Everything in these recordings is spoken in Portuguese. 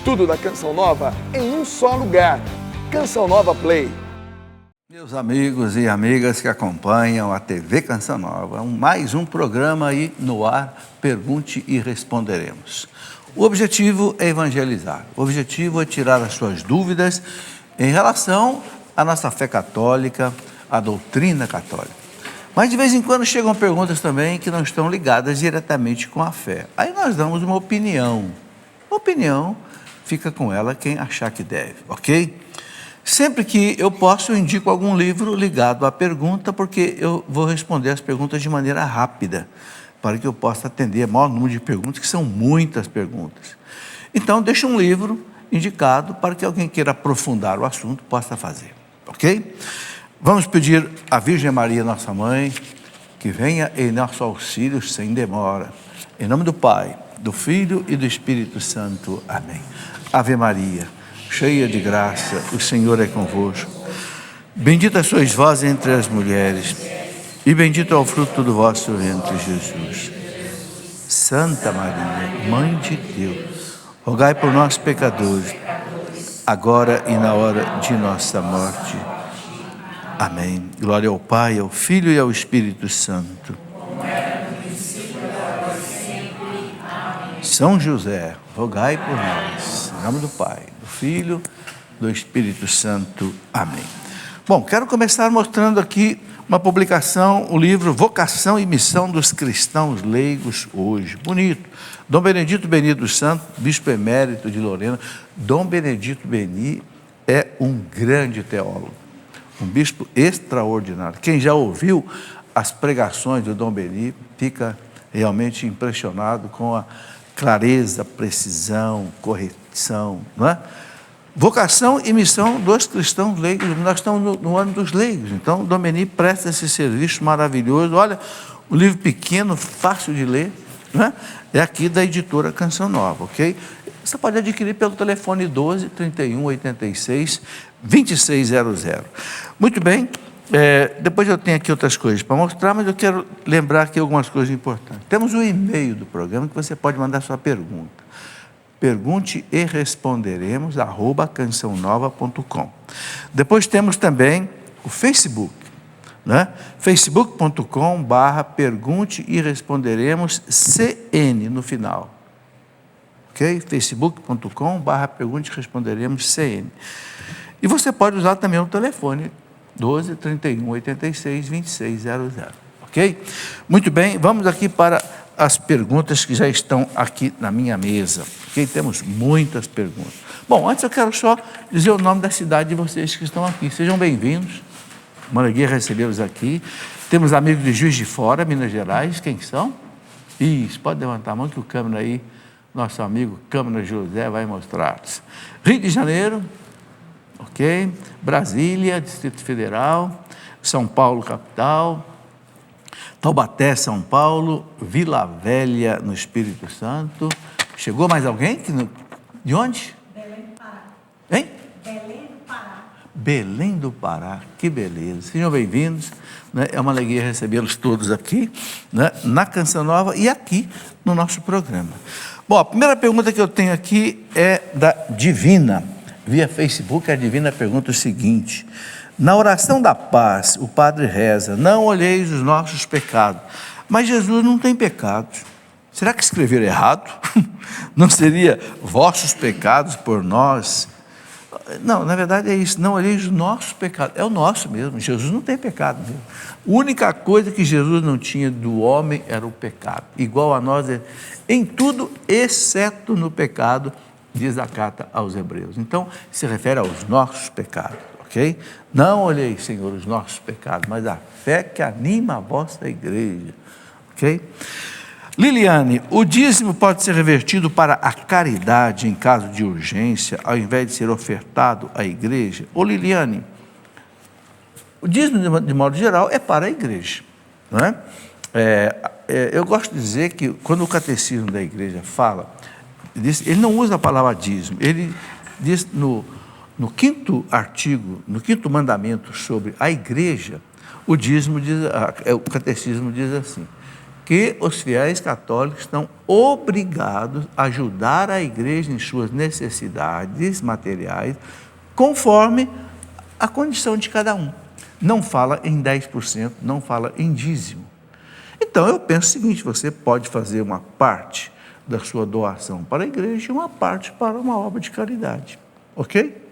Tudo da Canção Nova em um só lugar. Canção Nova Play. Meus amigos e amigas que acompanham a TV Canção Nova, mais um programa aí no ar, Pergunte e Responderemos. O objetivo é evangelizar, o objetivo é tirar as suas dúvidas em relação à nossa fé católica, à doutrina católica. Mas de vez em quando chegam perguntas também que não estão ligadas diretamente com a fé. Aí nós damos uma opinião. Opinião, fica com ela quem achar que deve, ok? Sempre que eu posso, eu indico algum livro ligado à pergunta, porque eu vou responder as perguntas de maneira rápida, para que eu possa atender o maior número de perguntas, que são muitas perguntas. Então, deixa um livro indicado para que alguém queira aprofundar o assunto possa fazer, ok? Vamos pedir à Virgem Maria, nossa Mãe, que venha em nosso auxílio sem demora. Em nome do Pai, do Filho e do Espírito Santo. Amém. Ave Maria, cheia de graça, o Senhor é convosco. Bendita sois vós entre as mulheres, e bendito é o fruto do vosso ventre, Jesus. Santa Maria, Mãe de Deus, rogai por nós, pecadores, agora e na hora de nossa morte. Amém. Glória ao Pai, ao Filho e ao Espírito Santo. São José, rogai por nós. Em nome do Pai, do Filho, do Espírito Santo. Amém. Bom, quero começar mostrando aqui uma publicação, o livro Vocação e Missão dos Cristãos Leigos Hoje. Bonito. Dom Benedito Beni dos Santos, bispo emérito de Lorena. Dom Benedito Beni é um grande teólogo, um bispo extraordinário. Quem já ouviu as pregações do Dom Beni fica realmente impressionado com a clareza, precisão, correção, não é? Vocação e missão dos cristãos leigos. Nós estamos no ano dos leigos, então Dom Beni presta esse serviço maravilhoso. Olha, um livro pequeno, fácil de ler, não é? É aqui da editora Canção Nova, ok? Você pode adquirir pelo telefone 12 31 86 2600. Muito bem, depois eu tenho aqui outras coisas para mostrar, mas eu quero lembrar aqui algumas coisas importantes. Temos o e-mail do programa que você pode mandar sua pergunta. Pergunte e responderemos @cançãonova.com. Depois temos também o Facebook, né? facebook.com/pergunte e responderemos CN no final. Ok? facebook.com/pergunte e responderemos CN. E você pode usar também o telefone 12 31 86 2600. Ok? Muito bem, vamos aqui para as perguntas que já estão aqui na minha mesa. Ok? Temos muitas perguntas. Bom, antes eu quero só dizer o nome da cidade de vocês que estão aqui. Sejam bem-vindos. Uma alegria recebê-los aqui. Temos amigos de Juiz de Fora, Minas Gerais. Quem são? Isso, pode levantar a mão que o câmera aí, nosso amigo Câmara José vai mostrar. Rio de Janeiro, ok? Brasília, Distrito Federal, São Paulo, capital, Taubaté, São Paulo, Vila Velha, no Espírito Santo. Chegou mais alguém? De onde? Belém do Pará. Hein? Belém do Pará. Belém do Pará, que beleza. Sejam bem-vindos, né? É uma alegria recebê-los todos aqui, né? Na Canção Nova e aqui no nosso programa. Bom, a primeira pergunta que eu tenho aqui é da Divina. Via Facebook, a Divina pergunta o seguinte: na oração da paz, o padre reza, não olheis os nossos pecados. Mas Jesus não tem pecados. Será que escreveram errado? Não seria vossos pecados por nós? Não, na verdade é isso, não olheis os nossos pecados. É o nosso mesmo, Jesus não tem pecado mesmo. A única coisa que Jesus não tinha do homem era o pecado. Igual a nós, em tudo, exceto no pecado, diz a carta aos Hebreus. Então, se refere aos nossos pecados. Ok? Não olhei, Senhor, os nossos pecados, mas a fé que anima a vossa igreja. Ok? Liliane, o dízimo pode ser revertido para a caridade em caso de urgência, ao invés de ser ofertado à igreja? Ô Liliane, o dízimo, de modo geral, é para a igreja, não é? Eu gosto de dizer que, quando o catecismo da igreja fala, ele não usa a palavra dízimo, ele diz no 5º artigo, no 5º mandamento sobre a igreja, o dízimo diz, o catecismo diz assim: que os fiéis católicos estão obrigados a ajudar a igreja em suas necessidades materiais, conforme a condição de cada um. Não fala em 10%, não fala em dízimo. Então, eu penso o seguinte, você pode fazer uma parte da sua doação para a igreja e uma parte para uma obra de caridade, ok?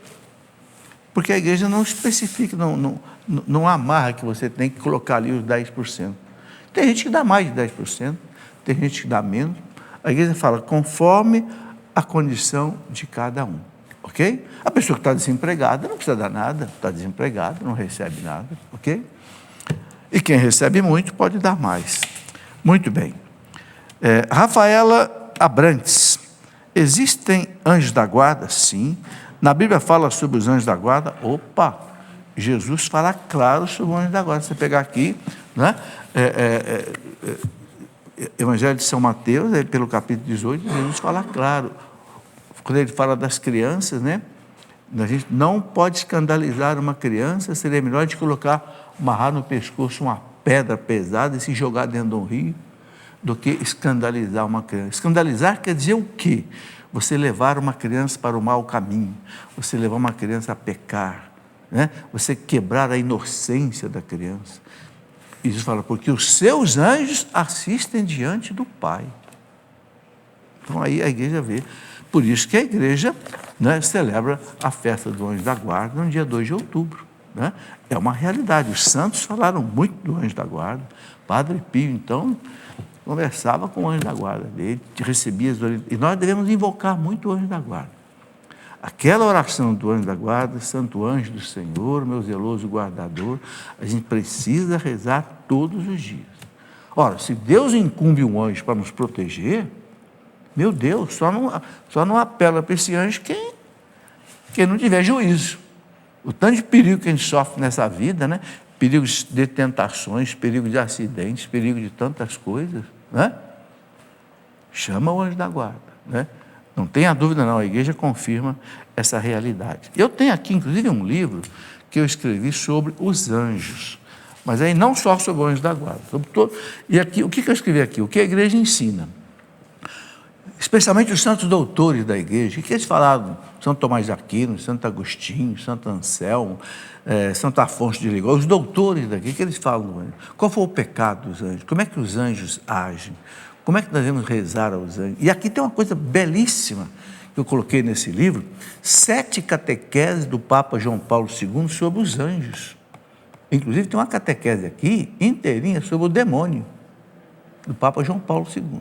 Porque a igreja não especifica, não amarra que você tem que colocar ali os 10%. Tem gente que dá mais de 10%, tem gente que dá menos. A igreja fala conforme a condição de cada um, ok? A pessoa que está desempregada não precisa dar nada, está desempregada, não recebe nada, ok? E quem recebe muito pode dar mais. Muito bem. Rafaela Abrantes, existem anjos da guarda? Sim. Na Bíblia fala sobre os anjos da guarda? Opa! Jesus fala claro sobre o anjo da guarda. Você pegar aqui, né? Evangelho de São Mateus, pelo capítulo 18, Jesus fala claro. Quando ele fala das crianças, né? A gente não pode escandalizar uma criança, seria melhor de amarrar no pescoço uma pedra pesada e se jogar dentro de um rio, do que escandalizar uma criança. Escandalizar quer dizer o quê? Você levar uma criança para o mau caminho, você levar uma criança a pecar, né? Você quebrar a inocência da criança. E Jesus fala, porque os seus anjos assistem diante do Pai. Então aí a igreja vê. Por isso que a igreja, né, celebra a festa do anjo da guarda no dia 2 de outubro. Né? É uma realidade. Os santos falaram muito do anjo da guarda. Padre Pio, então, conversava com o anjo da guarda dele, recebia as orientações. E nós devemos invocar muito o anjo da guarda. Aquela oração do anjo da guarda, Santo Anjo do Senhor, meu zeloso guardador, a gente precisa rezar todos os dias. Ora, se Deus incumbe um anjo para nos proteger, meu Deus, só não apela para esse anjo quem não tiver juízo. O tanto de perigo que a gente sofre nessa vida, né? Perigos de tentações, perigo de acidentes, perigo de tantas coisas, né? Chama o anjo da guarda, né? Não tenha dúvida não, a igreja confirma essa realidade. Eu tenho aqui, inclusive, um livro que eu escrevi sobre os anjos, mas aí não só sobre o anjo da guarda, sobre todo. E aqui, o que eu escrevi aqui? O que a igreja ensina? Especialmente os santos doutores da igreja. O que eles falaram? Santo Tomás de Aquino, Santo Agostinho, Santo Anselmo, Santo Afonso de Ligório, os doutores daqui, o que eles falam do anjo? Qual foi o pecado dos anjos? Como é que os anjos agem? Como é que nós devemos rezar aos anjos? E aqui tem uma coisa belíssima que eu coloquei nesse livro, 7 catequeses do Papa João Paulo II sobre os anjos. Inclusive tem uma catequese aqui inteirinha sobre o demônio, do Papa João Paulo II.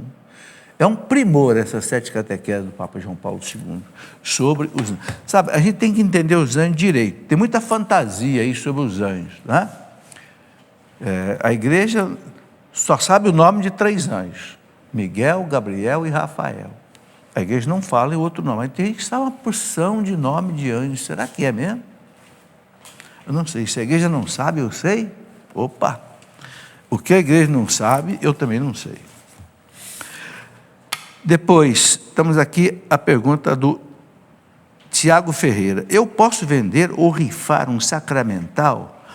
É um primor essas 7 catequeses do Papa João Paulo II sobre os anjos. Sabe, a gente tem que entender os anjos direito. Tem muita fantasia aí sobre os anjos, né? A igreja só sabe o nome de 3 anjos: Miguel, Gabriel e Rafael. A igreja não fala em outro nome. Mas tem gente que sabe uma porção de nome de anjos. Será que é mesmo? Eu não sei. Se a igreja não sabe, eu sei. Opa! O que a igreja não sabe, eu também não sei. Depois, estamos aqui a pergunta do Tiago Ferreira. Eu posso vender ou rifar um sacramental?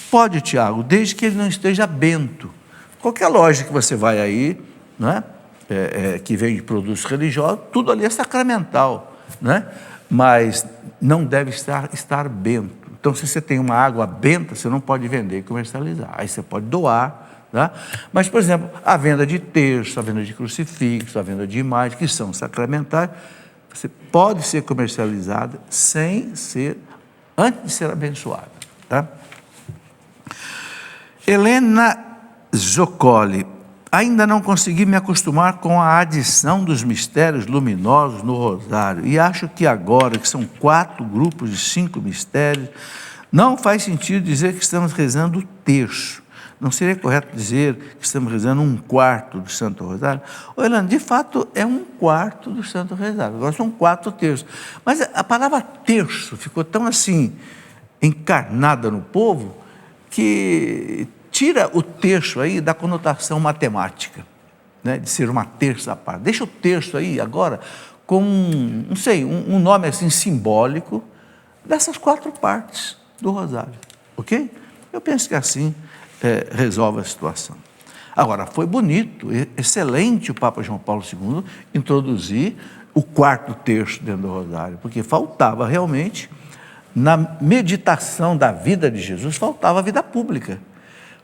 Pode, Tiago, desde que ele não esteja bento. Qualquer loja que você vai aí, né, que vende produtos religiosos, tudo ali é sacramental, né? Mas não deve estar bento. Então, se você tem uma água benta, você não pode vender e comercializar. Aí você pode doar. Tá? Mas, por exemplo, a venda de terço, a venda de crucifixo, a venda de imagens, que são sacramentais, você pode ser comercializada antes de ser abençoada. Tá? Helena Zoccoli, ainda não consegui me acostumar com a adição dos mistérios luminosos no rosário, e acho que agora, que são 4 grupos de 5 mistérios, não faz sentido dizer que estamos rezando o terço. Não seria correto dizer que estamos rezando 1/4 do Santo Rosário? Helena, de fato é 1/4 do Santo Rosário, agora são 4 terços. Mas a palavra terço ficou tão assim, encarnada no povo, que tira o terço aí da conotação matemática, né, de ser uma terça parte. Deixa o terço aí agora com, não sei, um nome assim simbólico dessas 4 partes do Rosário, ok? Eu penso que assim resolve a situação. Agora, foi bonito, excelente o Papa João Paulo II introduzir o quarto terço dentro do rosário, porque faltava realmente, na meditação da vida de Jesus, faltava a vida pública.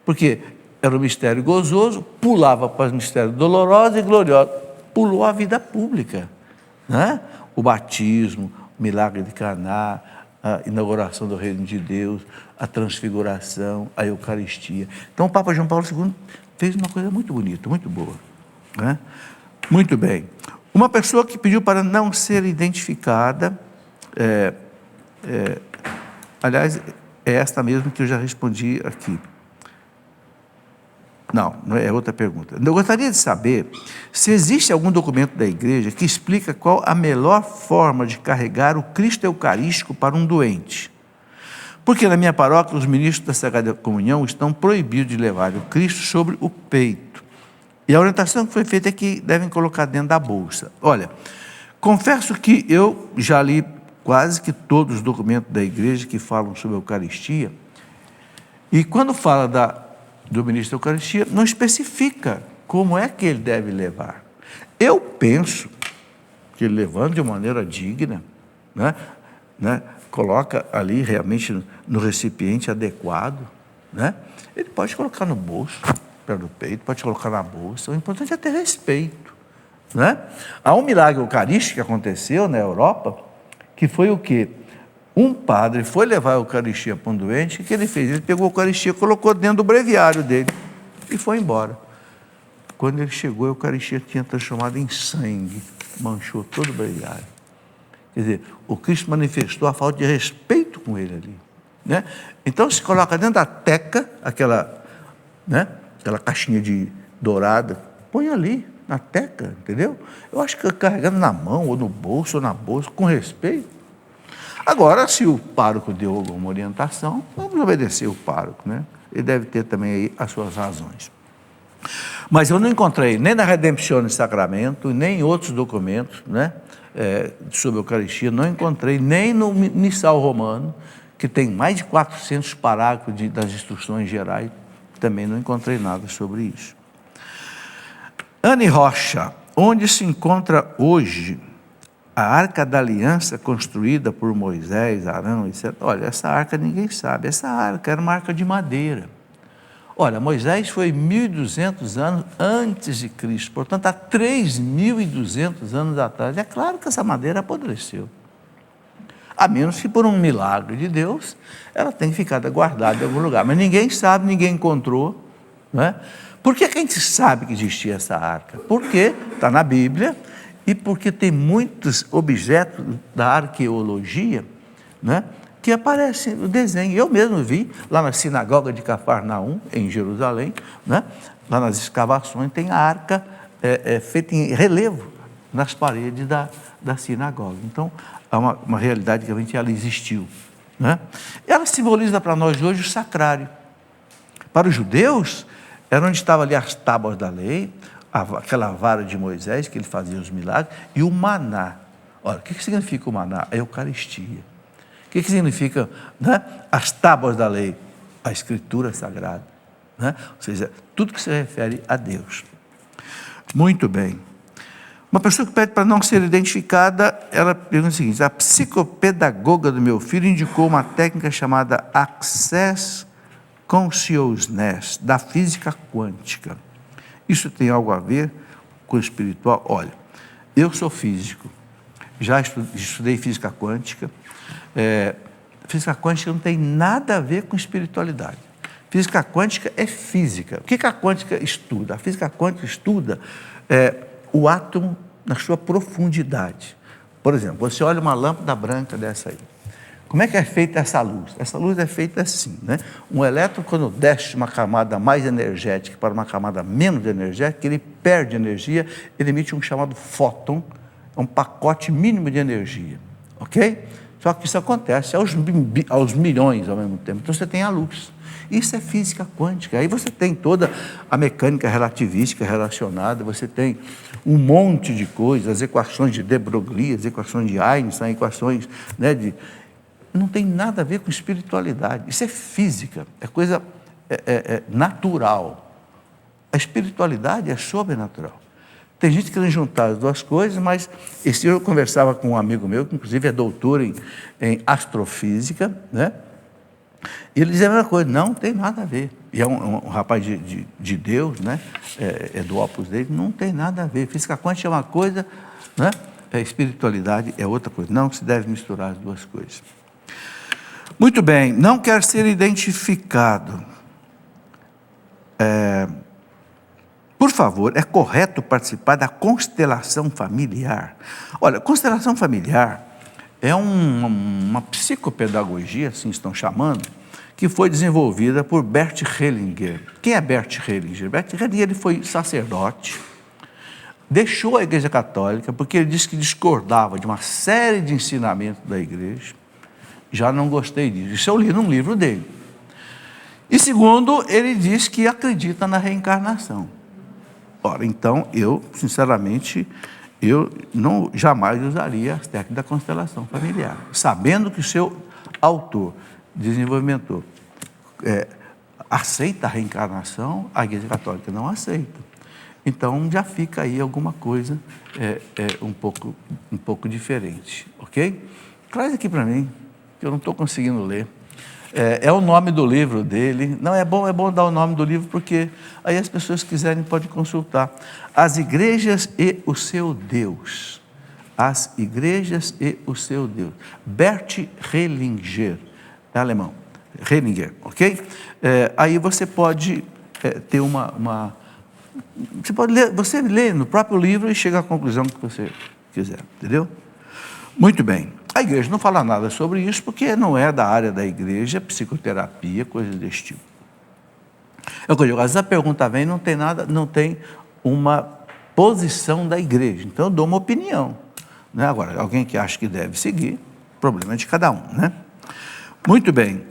Porque era um mistério gozoso, pulava para os mistérios dolorosos e gloriosos, pulou a vida pública, né? O batismo, o milagre de Caná, a inauguração do reino de Deus, a transfiguração, a Eucaristia. Então o Papa João Paulo II fez uma coisa muito bonita, muito boa, né? Muito bem. Uma pessoa que pediu para não ser identificada, aliás, é esta mesmo que eu já respondi aqui. Não é outra pergunta. Eu gostaria de saber se existe algum documento da igreja que explica qual a melhor forma de carregar o Cristo Eucarístico para um doente. Porque na minha paróquia, os ministros da Sagrada Comunhão estão proibidos de levar o Cristo sobre o peito. E a orientação que foi feita é que devem colocar dentro da bolsa. Olha, confesso que eu já li quase que todos os documentos da igreja que falam sobre a Eucaristia, e quando fala do ministro da Eucaristia, não especifica como é que ele deve levar. Eu penso que ele levando de maneira digna, né, coloca ali realmente no recipiente adequado, né? Ele pode colocar no bolso, perto do peito, pode colocar na bolsa, o importante é ter respeito, né? Há um milagre eucarístico que aconteceu na Europa, que foi o quê? Um padre foi levar a Eucaristia para um doente, o que ele fez? Ele pegou a Eucaristia, colocou dentro do breviário dele e foi embora. Quando ele chegou, a Eucaristia tinha transformado em sangue, manchou todo o breviário. Quer dizer, o Cristo manifestou a falta de respeito com ele ali, né? Então se coloca dentro da teca, aquela caixinha de dourada, põe ali na teca, entendeu? Eu acho que carregando na mão, ou no bolso, ou na bolsa, com respeito. Agora, se o pároco deu alguma orientação, vamos obedecer o pároco, né? Ele deve ter também aí as suas razões. Mas eu não encontrei nem na Redemptione Sacramento, nem em outros documentos, né, sobre a Eucaristia, não encontrei nem no Missal Romano, que tem mais de 400 parágrafos das instruções gerais, também não encontrei nada sobre isso. Anne Rocha, onde se encontra hoje a Arca da Aliança construída por Moisés, Arão, etc. Olha, essa arca ninguém sabe, essa arca era uma arca de madeira. Olha, Moisés foi 1.200 anos antes de Cristo, portanto, há 3.200 anos atrás. É claro que essa madeira apodreceu. A menos que por um milagre de Deus, ela tenha ficado guardada em algum lugar. Mas ninguém sabe, ninguém encontrou, não é? Por que a gente sabe que existia essa arca? Porque está na Bíblia e porque tem muitos objetos da arqueologia, né, que aparecem no desenho. Eu mesmo vi lá na sinagoga de Cafarnaum, em Jerusalém, né, lá nas escavações, tem a arca feita em relevo nas paredes da sinagoga. Então, é uma realidade que realmente ela existiu, né? Ela simboliza para nós hoje o sacrário. Para os judeus, era onde estavam ali as tábuas da lei, aquela vara de Moisés, que ele fazia os milagres, e o maná. Olha, o que significa o maná? A Eucaristia. O que significa, né, as tábuas da lei? A Escritura Sagrada, né? Ou seja, tudo que se refere a Deus. Muito bem. Uma pessoa que pede para não ser identificada, ela pergunta o seguinte: a psicopedagoga do meu filho indicou uma técnica chamada Access Consciousness, da física quântica. Isso tem algo a ver com o espiritual? Olha, eu sou físico, já estudei física quântica. Física quântica não tem nada a ver com espiritualidade. Física quântica é física. O que a quântica estuda? A física quântica estuda o átomo na sua profundidade. Por exemplo, você olha uma lâmpada branca dessa aí. Como é que é feita essa luz? Essa luz é feita assim, né? Um elétron, quando desce de uma camada mais energética para uma camada menos energética, ele perde energia, ele emite um chamado fóton, um pacote mínimo de energia, ok? Só que isso acontece aos milhões ao mesmo tempo. Então você tem a luz. Isso é física quântica. Aí você tem toda a mecânica relativística relacionada, você tem um monte de coisas, as equações de de Broglie, as equações de Einstein, equações, né, não tem nada a ver com espiritualidade. Isso é física, é coisa natural. A espiritualidade é sobrenatural. Tem gente querendo juntar as duas coisas, mas esse dia eu conversava com um amigo meu, que inclusive é doutor em astrofísica, né? E ele dizia a mesma coisa, não tem nada a ver. E é um rapaz de Deus, né? É do Opus Dei, não tem nada a ver. Física quântica é uma coisa, né? Espiritualidade é outra coisa. Não se deve misturar as duas coisas. Muito bem, não quer ser identificado. Por favor, é correto participar da constelação familiar? Olha, constelação familiar é uma psicopedagogia, assim estão chamando, que foi desenvolvida por Bert Hellinger. Quem é Bert Hellinger? Bert Hellinger ele foi sacerdote, deixou a Igreja Católica porque ele disse que discordava de uma série de ensinamentos da Igreja. Já não gostei disso. Isso eu li num livro dele. E segundo, ele diz que acredita na reencarnação. Ora, então, eu, sinceramente, eu não jamais usaria as técnicas da constelação familiar, sabendo que o seu autor, desenvolvimento, aceita a reencarnação, a Igreja Católica não aceita. Então, já fica aí alguma coisa um pouco diferente, ok? Traz aqui para mim, que eu não estou conseguindo ler. É o nome do livro dele. Não, é bom dar o nome do livro, porque aí as pessoas que quiserem podem consultar. As Igrejas e o Seu Deus. As Igrejas e o Seu Deus. Bert Hellinger, é alemão. Hellinger, ok? Aí você pode ter você lê no próprio livro e chega à conclusão que você quiser, entendeu? Muito bem. A igreja não fala nada sobre isso, porque não é da área da igreja, psicoterapia, coisas desse tipo. É o que eu digo, às vezes a pergunta vem, não tem uma posição da igreja, então eu dou uma opinião, né? Agora, alguém que acha que deve seguir, problema é de cada um, né? Muito bem.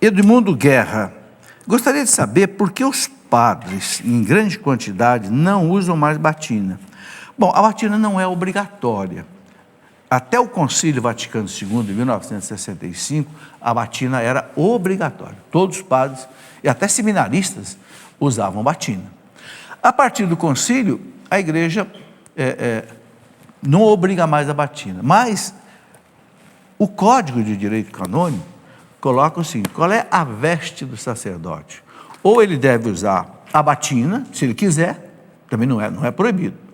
Edmundo Guerra, gostaria de saber por que os padres, em grande quantidade, não usam mais batina. Bom, a batina não é obrigatória. Até o Concílio Vaticano II, de 1965, a batina era obrigatória. Todos os padres, e até seminaristas, usavam batina. A partir do concílio, a igreja não obriga mais a batina. Mas o Código de Direito Canônico coloca o seguinte: qual é a veste do sacerdote? Ou ele deve usar a batina, se ele quiser, também não é proibido.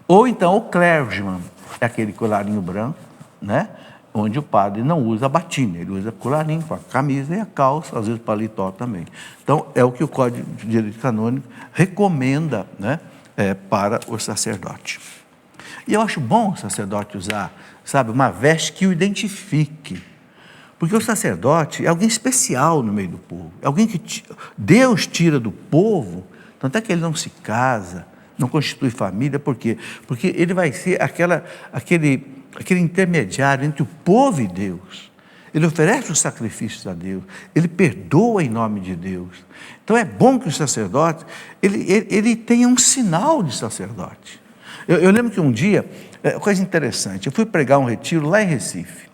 Ou então o clergyman, é aquele colarinho branco, né? Onde o padre não usa a batina, ele usa colarinho com a camisa e a calça, às vezes paletó também. Então, é o que o Código de Direito Canônico recomenda, né? Para o sacerdote. E eu acho bom o sacerdote usar, sabe, uma veste que o identifique. Porque o sacerdote é alguém especial no meio do povo, é alguém que Deus tira do povo, tanto é que ele não se casa, não constitui família. Por quê? Porque ele vai ser aquele intermediário entre o povo e Deus. Ele oferece os sacrifícios a Deus, ele perdoa em nome de Deus. Então é bom que o sacerdote, ele tenha um sinal de sacerdote. Eu lembro que um dia, coisa interessante, eu fui pregar um retiro lá em Recife.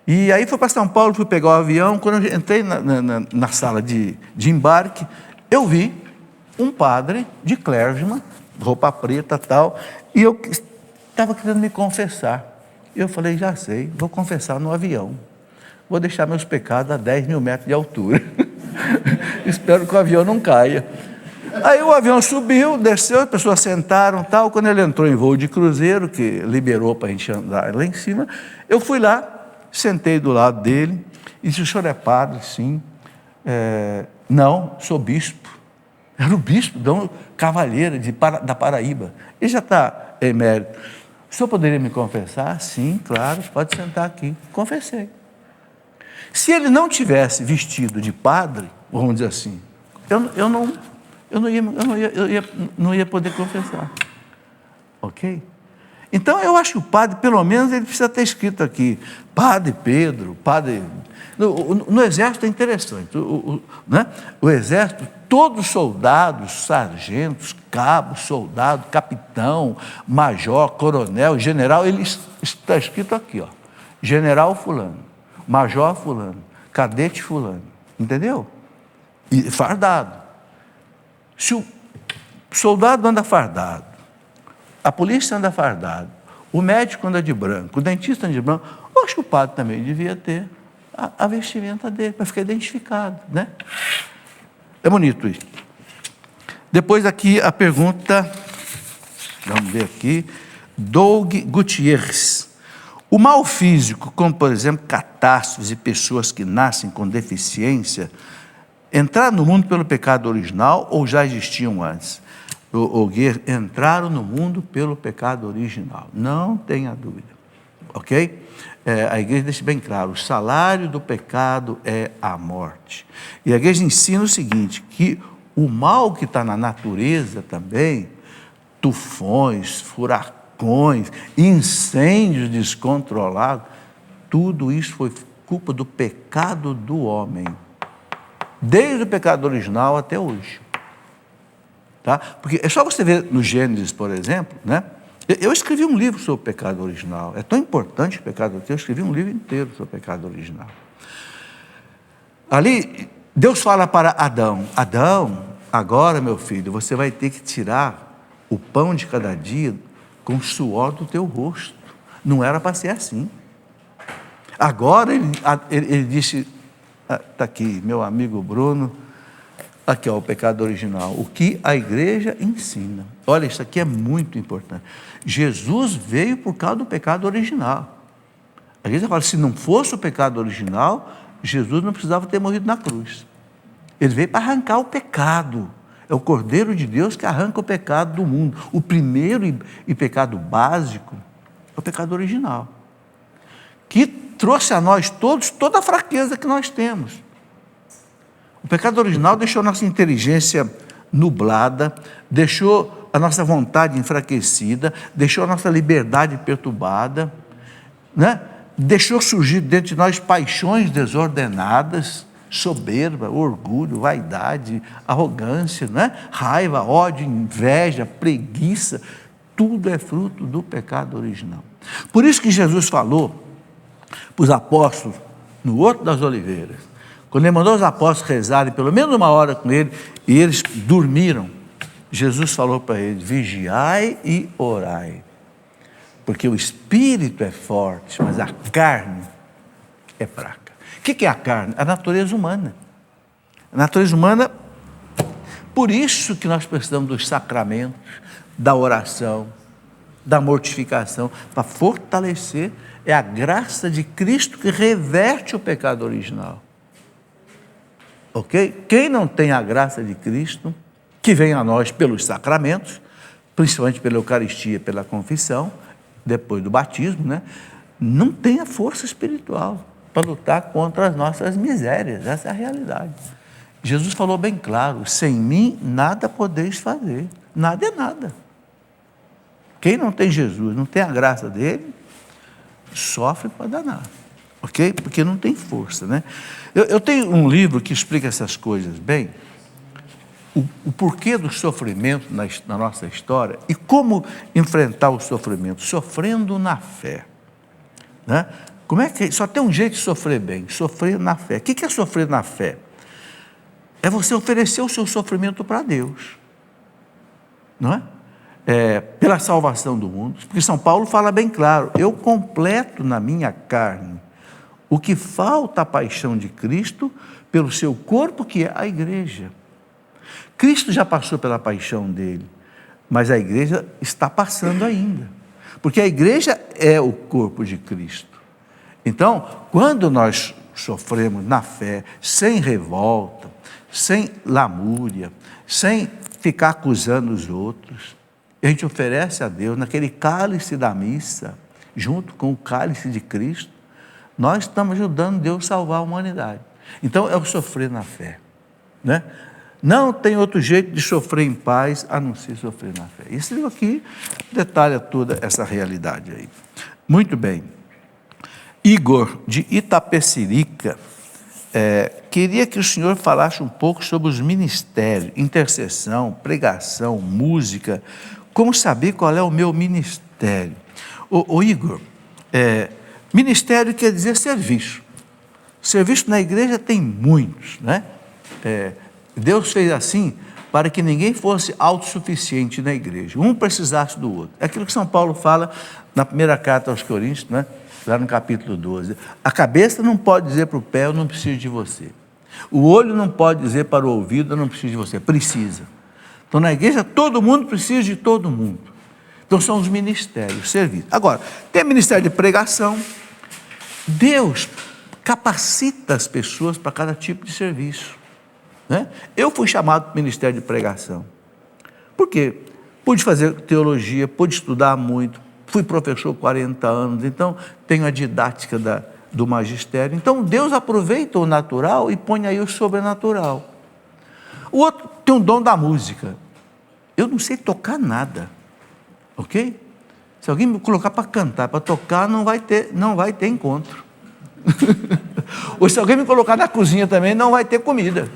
E aí fui para São Paulo, fui pegar o avião. Quando eu entrei na sala de embarque, eu vi um padre de clergyman, roupa preta e tal, e eu estava querendo me confessar. Eu falei, já sei, vou confessar no avião. Vou deixar meus pecados a 10 mil metros de altura. Espero que o avião não caia. Aí o avião subiu, desceu, as pessoas sentaram tal. Quando ele entrou em voo de cruzeiro, que liberou para a gente andar lá em cima, eu fui lá, sentei do lado dele e disse: o senhor é padre? Sim. Não, sou bispo. Era o bispo, Dom Cavalheira, da Paraíba. Ele já está emérito. O senhor poderia me confessar? Sim, claro, pode sentar aqui. Confessei. Se ele não tivesse vestido de padre, vamos dizer assim, eu não ia poder confessar. Ok? Então, eu acho que o padre, pelo menos, ele precisa ter escrito aqui, Padre Pedro, Padre... No Exército é interessante, né? O Exército, todos os soldados, sargentos, cabos, soldado, capitão, major, coronel, general, ele está escrito aqui, ó, General fulano, Major fulano, Cadete fulano, entendeu? E fardado. Se o soldado anda fardado, a polícia anda fardado, o médico anda de branco, o dentista anda de branco, eu acho que o padre também devia ter a vestimenta dele, para ficar identificado, né? É bonito isso. Depois aqui a pergunta, vamos ver aqui, Doug Gutierrez. O mal físico, como por exemplo catástrofes e pessoas que nascem com deficiência, entraram no mundo pelo pecado original ou já existiam antes? Entraram no mundo pelo pecado original, não tenha dúvida, ok? A igreja deixa bem claro, o salário do pecado é a morte. E a igreja ensina o seguinte, que o mal que está na natureza também, tufões, furacões, incêndios descontrolados, tudo isso foi culpa do pecado do homem, desde o pecado original até hoje. Tá? Porque é só você ver no Gênesis, por exemplo, né? Eu escrevi um livro sobre o pecado original. É tão importante o pecado original, eu escrevi um livro inteiro sobre o pecado original. Ali, Deus fala para Adão, Adão, agora, meu filho, você vai ter que tirar o pão de cada dia com o suor do teu rosto. Não era para ser assim. Agora, ele disse, está aqui, meu amigo Bruno, aqui é o pecado original, o que a igreja ensina. Olha, isso aqui é muito importante. Jesus veio por causa do pecado original. A igreja fala, se não fosse o pecado original, Jesus não precisava ter morrido na cruz. Ele veio para arrancar o pecado. É o Cordeiro de Deus que arranca o pecado do mundo. O primeiro e pecado básico é o pecado original, que trouxe a nós todos toda a fraqueza que nós temos. O pecado original deixou a nossa inteligência nublada, deixou a nossa vontade enfraquecida, deixou a nossa liberdade perturbada, né? Deixou surgir dentro de nós paixões desordenadas, soberba, orgulho, vaidade, arrogância, né? Raiva, ódio, inveja, preguiça, tudo é fruto do pecado original. Por isso que Jesus falou para os apóstolos no Horto das Oliveiras, quando ele mandou os apóstolos rezarem pelo menos uma hora com ele, e eles dormiram, Jesus falou para eles, vigiai e orai, porque o espírito é forte, mas a carne é fraca. O que é a carne? A natureza humana. A natureza humana, por isso que nós precisamos dos sacramentos, da oração, da mortificação, para fortalecer, é a graça de Cristo que reverte o pecado original. Ok? Quem não tem a graça de Cristo, que vem a nós pelos sacramentos, principalmente pela Eucaristia, pela confissão, depois do batismo, né? Não tem a força espiritual para lutar contra as nossas misérias. Essa é a realidade. Jesus falou bem claro, sem mim nada podeis fazer, nada é nada. Quem não tem Jesus, não tem a graça dele, sofre para danar. Ok? Porque não tem força, né? Eu tenho um livro que explica essas coisas bem, o porquê do sofrimento na nossa história e como enfrentar o sofrimento, sofrendo na fé, né? Como é que só tem um jeito de sofrer bem, sofrer na fé. O que é sofrer na fé? É você oferecer o seu sofrimento para Deus, não é? Pela salvação do mundo, porque São Paulo fala bem claro, eu completo na minha carne o que falta à paixão de Cristo pelo seu corpo, que é a igreja. Cristo já passou pela paixão dele, mas a igreja está passando ainda, porque a igreja é o corpo de Cristo. Então, quando nós sofremos na fé, sem revolta, sem lamúria, sem ficar acusando os outros, a gente oferece a Deus naquele cálice da missa, junto com o cálice de Cristo, nós estamos ajudando Deus a salvar a humanidade. Então é o sofrer na fé, né? Não tem outro jeito de sofrer em paz a não ser sofrer na fé. Esse livro aqui detalha toda essa realidade aí. Muito bem. Igor, de Itapecerica, queria que o senhor falasse um pouco sobre os ministérios, intercessão, pregação, música, como saber qual é o meu ministério. Ô Igor, ministério quer dizer serviço. Serviço na igreja tem muitos, né? Deus fez assim para que ninguém fosse autossuficiente na igreja. Um precisasse do outro. É aquilo que São Paulo fala na primeira carta aos Coríntios, né? Lá no capítulo 12. A cabeça não pode dizer para o pé, eu não preciso de você. O olho não pode dizer para o ouvido, eu não preciso de você. Precisa. Então, na igreja, todo mundo precisa de todo mundo. Então, são os ministérios, serviços. Agora, tem ministério de pregação. Deus capacita as pessoas para cada tipo de serviço, né? Eu fui chamado para o ministério de pregação. Por quê? Pude fazer teologia, pude estudar muito, fui professor 40 anos, então tenho a didática do magistério. Então, Deus aproveita o natural e põe aí o sobrenatural. O outro tem um dom da música. Eu não sei tocar nada, ok? Se alguém me colocar para cantar, para tocar, não vai ter encontro. Ou se alguém me colocar na cozinha também, não vai ter comida.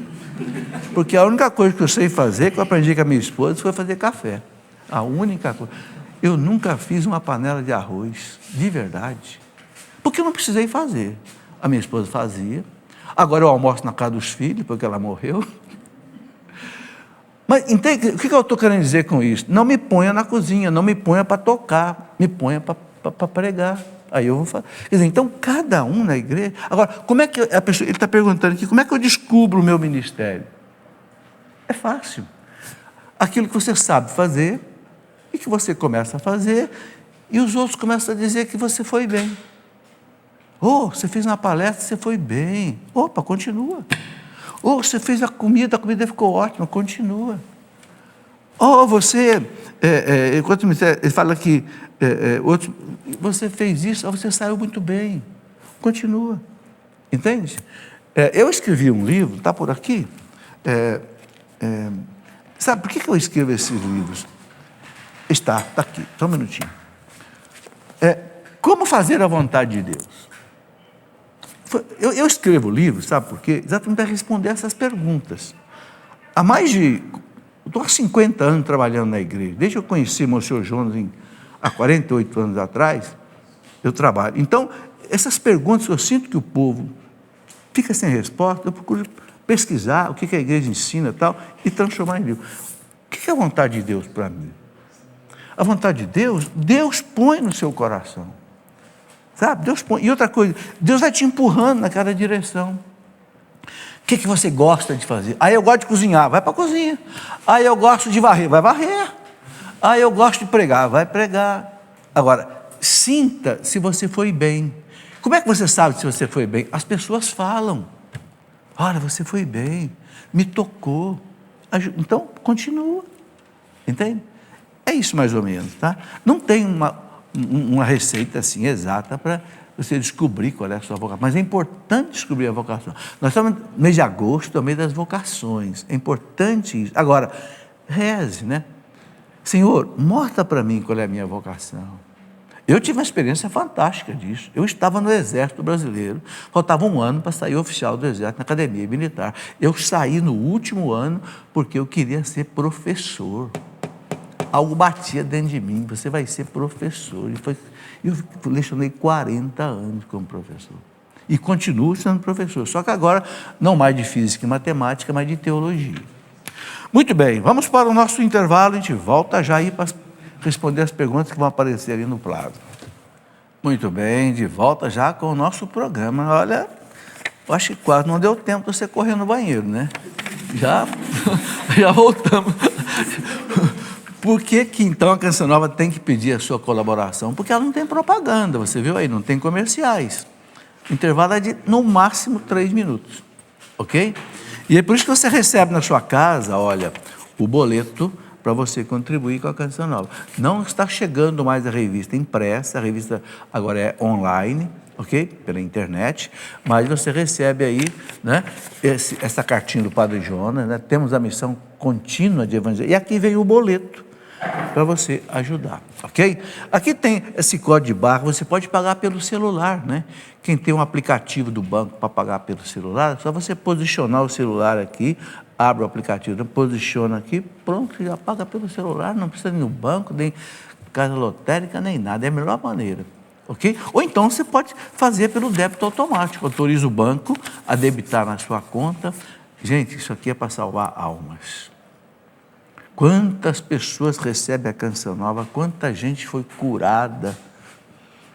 Porque a única coisa que eu sei fazer, que eu aprendi com a minha esposa, foi fazer café. A única coisa. Eu nunca fiz uma panela de arroz, de verdade. Porque eu não precisei fazer. A minha esposa fazia. Agora eu almoço na casa dos filhos, porque ela morreu. Mas entende, o que eu estou querendo dizer com isso? Não me ponha na cozinha, não me ponha para tocar, me ponha para pregar. Aí eu vou falar. Quer dizer, então, cada um na igreja. Agora, como é que a pessoa, ele está perguntando aqui, como é que eu descubro o meu ministério? É fácil. Aquilo que você sabe fazer, e que você começa a fazer, e os outros começam a dizer que você foi bem. Oh, você fez uma palestra, você foi bem. Opa, continua. Oh, você fez a comida ficou ótima, continua. Oh, você, enquanto ele fala que você fez isso, você saiu muito bem, continua, entende? Eu escrevi um livro, está por aqui, sabe por que eu escrevo esses livros? Está aqui, só um minutinho. Como fazer a vontade de Deus? Eu escrevo o livro, sabe por quê? Exatamente para responder essas perguntas. Estou há 50 anos trabalhando na igreja, desde que eu conheci o Sr. Jonas há 48 anos atrás, eu trabalho. Então, essas perguntas, eu sinto que o povo fica sem resposta, eu procuro pesquisar o que a igreja ensina e transformar em livro. O que é a vontade de Deus para mim? A vontade de Deus, Deus põe no seu coração. Sabe? Deus põe. E outra coisa, Deus vai te empurrando naquela direção. O que você gosta de fazer? Eu gosto de cozinhar, vai para a cozinha. Eu gosto de varrer, vai varrer. Eu gosto de pregar, vai pregar. Agora, sinta se você foi bem. Como é que você sabe se você foi bem? As pessoas falam. Olha, você foi bem, me tocou. Então, continua. Entende? É isso mais ou menos, tá? Não tem uma receita assim exata para você descobrir qual é a sua vocação. Mas é importante descobrir a vocação. Nós estamos no mês de agosto, é o mês das vocações. É importante isso. Agora, reze, né? Senhor, mostra para mim qual é a minha vocação. Eu tive uma experiência fantástica disso. Eu estava no Exército Brasileiro, faltava um ano para sair oficial do Exército na Academia Militar. Eu saí no último ano porque eu queria ser professor. Algo batia dentro de mim, você vai ser professor. Eu lecionei 40 anos como professor. E continuo sendo professor, só que agora não mais de física e matemática, mas de teologia. Muito bem, vamos para o nosso intervalo, a gente volta já aí para responder as perguntas que vão aparecer ali no plano. Muito bem, de volta já com o nosso programa. Olha, eu acho que quase não deu tempo de você correr no banheiro, né? Já voltamos. Por que então a Canção Nova tem que pedir a sua colaboração? Porque ela não tem propaganda, você viu aí, não tem comerciais. O intervalo é de, no máximo, 3 minutos, ok? E é por isso que você recebe na sua casa, olha, o boleto para você contribuir com a Canção Nova. Não está chegando mais a revista impressa, a revista agora é online, ok? Pela internet, mas você recebe aí, né, essa cartinha do Padre Jonas, né? Temos a missão contínua de evangelizar. E aqui vem o boleto para você ajudar, ok? Aqui tem esse código de barra, você pode pagar pelo celular, né? Quem tem um aplicativo do banco para pagar pelo celular, é só você posicionar o celular aqui, abre o aplicativo, posiciona aqui, pronto, já paga pelo celular, não precisa ir no banco, nem casa lotérica, nem nada, é a melhor maneira, ok? Ou então você pode fazer pelo débito automático, autoriza o banco a debitar na sua conta, Gente, isso aqui é para salvar almas. Quantas pessoas recebem a Canção Nova, quanta gente foi curada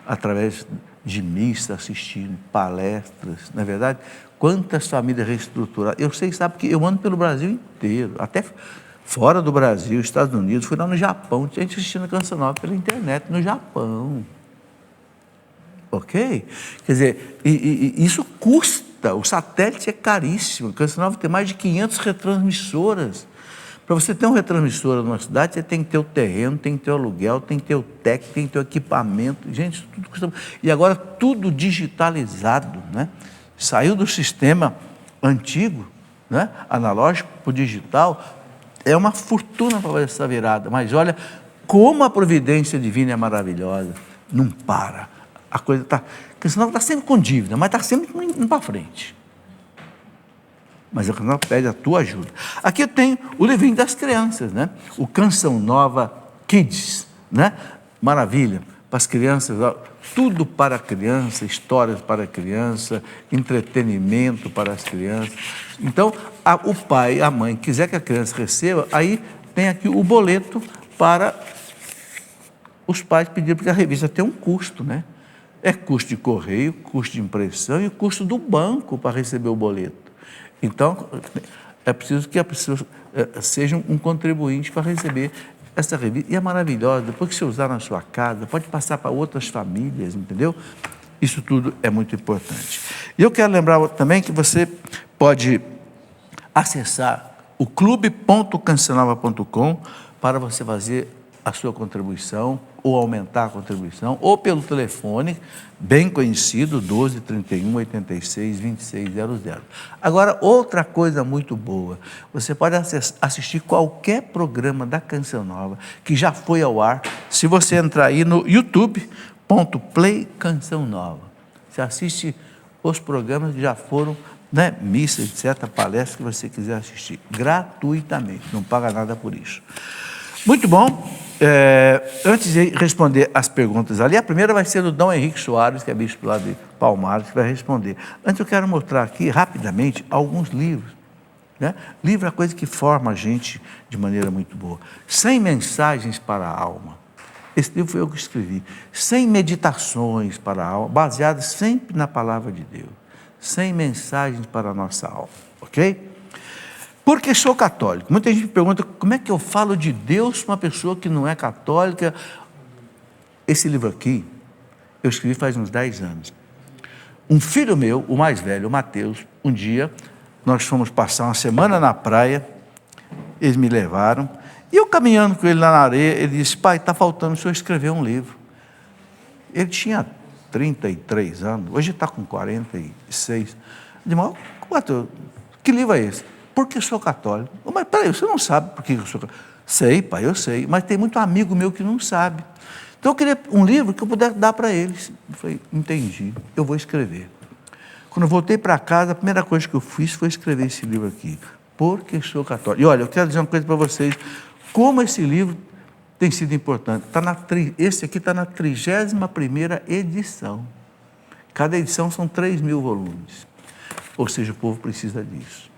através de missa, assistindo palestras, não é verdade? Quantas famílias reestruturadas. Eu sei, sabe, que eu ando pelo Brasil inteiro, até fora do Brasil, Estados Unidos, fui lá no Japão, tinha gente assistindo a Canção Nova pela internet, no Japão. Ok? Quer dizer, isso custa, o satélite é caríssimo, a Canção Nova tem mais de 500 retransmissoras. Para você ter uma retransmissora numa cidade, você tem que ter o terreno, tem que ter o aluguel, tem que ter o técnico, tem que ter o equipamento. Gente, isso tudo custa. E agora tudo digitalizado, né? Saiu do sistema antigo, né? Analógico para o digital. É uma fortuna para fazer essa virada. Mas olha como a providência divina é maravilhosa. Não para. A coisa está... Porque senão está sempre com dívida, mas está sempre indo para frente. Mas a Canção Nova pede a tua ajuda. Aqui eu tenho o livrinho das crianças, né? O Canção Nova Kids, né? Maravilha, para as crianças, ó, tudo para a criança, histórias para a criança, entretenimento para as crianças. Então, o pai, a mãe, quiser que a criança receba, aí tem aqui o boleto para os pais pedirem, porque a revista tem um custo, né? É custo de correio, custo de impressão e o custo do banco para receber o boleto. Então, é preciso que a pessoa seja um contribuinte para receber essa revista. E é maravilhosa, depois que você usar na sua casa, pode passar para outras famílias, entendeu? Isso tudo é muito importante. E eu quero lembrar também que você pode acessar o clube.cancionova.com para você fazer a sua contribuição, ou aumentar a contribuição, ou pelo telefone, bem conhecido, 12 31 86 26 00. Agora, outra coisa muito boa, você pode assistir qualquer programa da Canção Nova, que já foi ao ar, se você entrar aí no youtube.play Canção Nova. Você assiste os programas que já foram, né, missa, etc., palestra que você quiser assistir, gratuitamente, não paga nada por isso. Muito bom. Antes de responder as perguntas ali, a primeira vai ser do Dom Henrique Soares, que é bispo lá de Palmares, que vai responder. Antes eu quero mostrar aqui, rapidamente, alguns livros. Né? Livro é coisa que forma a gente de maneira muito boa. 100 mensagens para a alma. Esse livro foi eu que escrevi. 100 meditações para a alma, baseadas sempre na palavra de Deus. 100 mensagens para a nossa alma. Ok? Porque sou católico. Muita gente me pergunta, como é que eu falo de Deus para uma pessoa que não é católica? Esse livro aqui, eu escrevi faz uns 10 anos. Um filho meu, o mais velho, o Mateus, um dia, nós fomos passar uma semana na praia, eles me levaram, e eu caminhando com ele lá na areia, ele disse, pai, está faltando o senhor escrever um livro. Ele tinha 33 anos, hoje está com 46. Eu disse, Mateus, que livro é esse? Porque sou católico. Mas peraí, você não sabe por que eu sou católico? Sei, pai, eu sei, mas tem muito amigo meu que não sabe. Então eu queria um livro que eu pudesse dar para eles. Eu falei, entendi, eu vou escrever. Quando eu voltei para casa, a primeira coisa que eu fiz foi escrever esse livro aqui. Porque sou católico. E olha, eu quero dizer uma coisa para vocês, como esse livro tem sido importante. Esse aqui está na 31ª edição. Cada edição são 3.000 volumes. Ou seja, o povo precisa disso.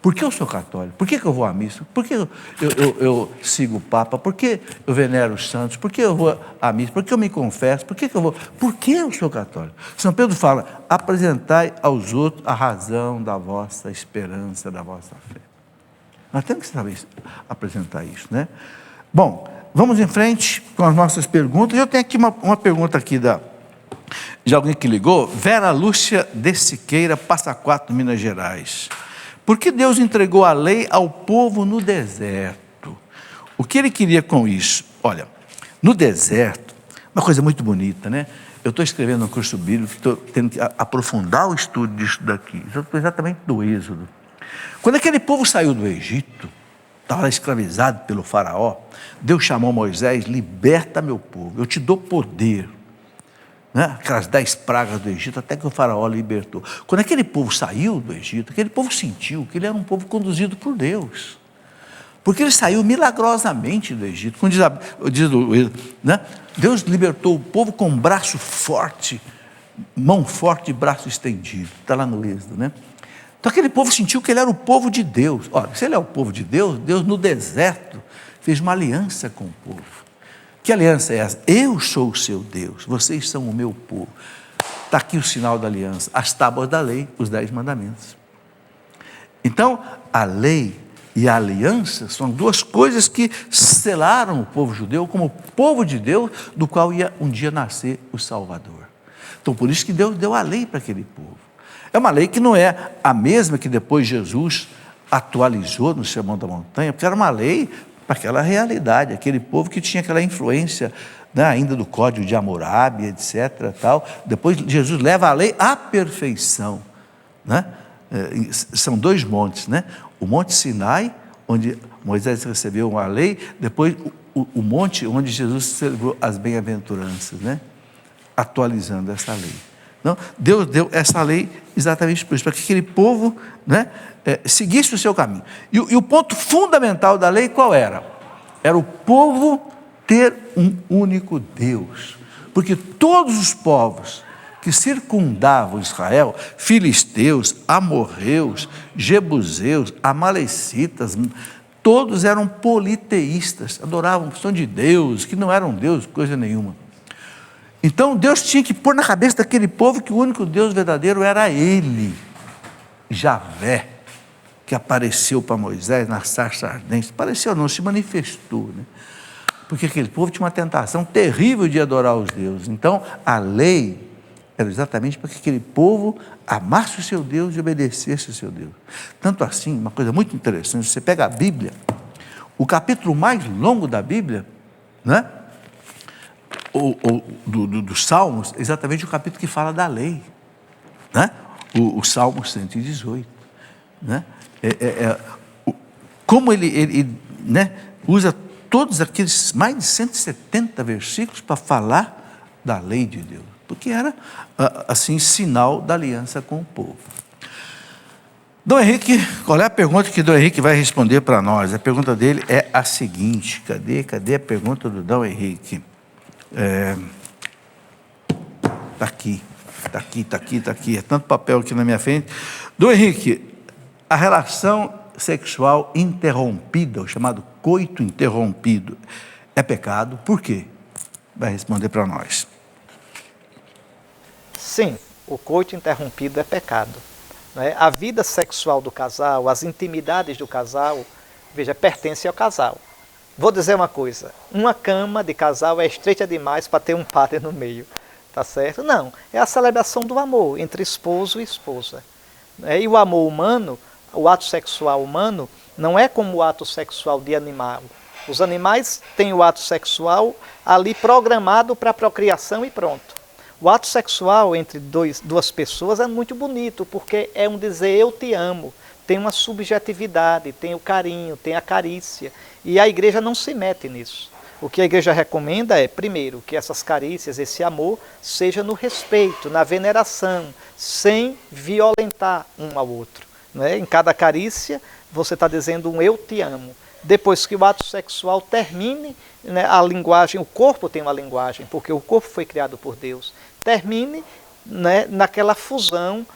Por que eu sou católico? Por que eu vou à missa? Por que eu sigo o Papa? Por que eu venero os santos? Por que eu vou à missa? Por que eu me confesso? Por que eu vou? Por que eu sou católico? São Pedro fala, apresentai aos outros a razão da vossa esperança, da vossa fé. Nós temos que saber apresentar isso, né? Bom, vamos em frente com as nossas perguntas. Eu tenho aqui uma pergunta aqui de alguém que ligou, Vera Lúcia de Siqueira, Passa Quatro, Minas Gerais. Por que Deus entregou a lei ao povo no deserto? O que ele queria com isso? Olha, no deserto, uma coisa muito bonita, né? Eu estou escrevendo um curso bíblico, estou tendo que aprofundar o estudo disso daqui, exatamente do Êxodo. Quando aquele povo saiu do Egito, estava escravizado pelo faraó, Deus chamou Moisés, liberta meu povo, eu te dou poder. Né? Aquelas 10 pragas do Egito, até que o faraó libertou. Quando aquele povo saiu do Egito, aquele povo sentiu que ele era um povo conduzido por Deus. Porque ele saiu milagrosamente do Egito. Como né? Deus libertou o povo com um braço forte, mão forte e braço estendido. Está lá no Êxodo, né? Então aquele povo sentiu que ele era o povo de Deus. Ora, se ele é o povo de Deus, Deus no deserto fez uma aliança com o povo. Que aliança é essa? Eu sou o seu Deus, vocês são o meu povo. Está aqui o sinal da aliança, as tábuas da lei, os 10 mandamentos. Então, a lei e a aliança são duas coisas que selaram o povo judeu como povo de Deus, do qual ia um dia nascer o Salvador. Então, por isso que Deus deu a lei para aquele povo. É uma lei que não é a mesma que depois Jesus atualizou no Sermão da Montanha, porque era uma lei para aquela realidade, aquele povo que tinha aquela influência, né, ainda do Código de Hammurabi, etc. Tal. Depois Jesus leva a lei à perfeição, né? São 2 montes, né? O Monte Sinai, onde Moisés recebeu a lei, depois o monte onde Jesus celebrou as bem-aventuranças, né? Atualizando essa lei. Não, Deus deu essa lei exatamente por isso, para que aquele povo, né, seguisse o seu caminho. E o ponto fundamental da lei qual era? Era o povo ter um único Deus, porque todos os povos que circundavam Israel, filisteus, amorreus, jebuseus, amalecitas, todos eram politeístas, adoravam função de Deus, que não eram Deus, coisa nenhuma. Então Deus tinha que pôr na cabeça daquele povo que o único Deus verdadeiro era Ele, Javé, que apareceu para Moisés na sarça ardente. Apareceu não, se manifestou, né? Porque aquele povo tinha uma tentação terrível de adorar os deuses. Então a lei era exatamente para que aquele povo amasse o seu Deus e obedecesse o seu Deus. Tanto assim, uma coisa muito interessante, você pega a Bíblia, o capítulo mais longo da Bíblia, né? Dos Salmos, exatamente o capítulo que fala da lei, né? O Salmo 118, né? Como ele né, usa todos aqueles mais de 170 versículos para falar da lei de Deus, porque era assim sinal da aliança com o povo. Dom Henrique, qual é a pergunta que Dom Henrique vai responder para nós? A pergunta dele é a seguinte, cadê a pergunta do Dom Henrique? Está aqui, é tanto papel aqui na minha frente. Dom Henrique, a relação sexual interrompida, o chamado coito interrompido, é pecado? Por quê? Vai responder para nós. Sim, o coito interrompido é pecado. Né? A vida sexual do casal, as intimidades do casal, veja, pertence ao casal. Vou dizer uma coisa, uma cama de casal é estreita demais para ter um padre no meio, tá certo? Não, é a celebração do amor entre esposo e esposa. E o amor humano, o ato sexual humano, não é como o ato sexual de animal. Os animais têm o ato sexual ali programado para a procriação e pronto. O ato sexual entre duas pessoas é muito bonito, porque é um dizer eu te amo, tem uma subjetividade, tem o carinho, tem a carícia, e a igreja não se mete nisso. O que a igreja recomenda é, primeiro, que essas carícias, esse amor, seja no respeito, na veneração, sem violentar um ao outro. Né? Em cada carícia, você está dizendo um eu te amo. Depois que o ato sexual termine, né, a linguagem, o corpo tem uma linguagem, porque o corpo foi criado por Deus, termine, né, naquela fusão